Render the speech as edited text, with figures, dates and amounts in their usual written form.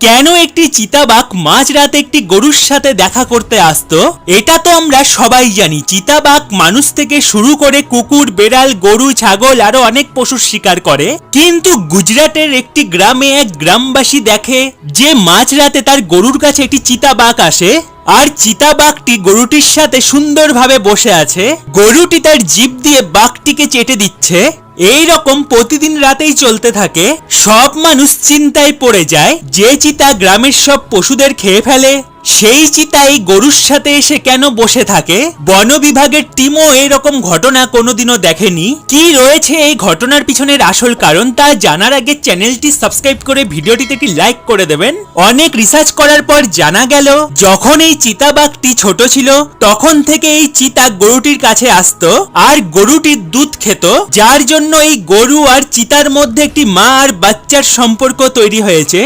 কেন একটি চিতাবাঘ মাঝরাতে একটি গরুর সাথে দেখা করতে আসতো? এটা তো আমরা সবাই জানি, চিতাবাঘ মানুষ থেকে শুরু করে কুকুর, বেড়াল, গরু, ছাগল আরো অনেক পশুর শিকার করে। কিন্তু গুজরাটের একটি গ্রামে এক গ্রামবাসী দেখে যে মাঝরাতে তার গরুর কাছে একটি চিতাবাঘ আসে, আর চিতাবাঘটি গরুটির সাথে সুন্দরভাবে বসে আছে। গরুটি তার জিভ দিয়ে বাঘটিকে চেটে দিচ্ছে। এই রকম প্রতিদিন রাতেই চলতে থাকে। সব মানুষ চিন্তায় পড়ে যায়, যে চিতা গ্রামের সব পশুদের খেয়ে ফেলে, সেই চিতা এই গরুর সাথে এসে কেন বসে থাকে? বন বিভাগের টিমও এরকম ঘটনা কোনোদিনও দেখেনি। কি রয়েছে এই ঘটনার পিছনের আসল কারণ তা জানার আগে চ্যানেলটি সাবস্ক্রাইব করে ভিডিওটিতে একটি লাইক করে দেবেন। অনেক রিসার্চ করার পর জানা গেল, যখন এই চিতাবাঘটি ছোট ছিল তখন থেকে এই চিতা গরুটির কাছে আসতো আর গরুটির দুধ খেত, যার জন্য এই গরু আর চিতার মধ্যে একটি মা আর বাচ্চার সম্পর্ক তৈরি হয়েছে।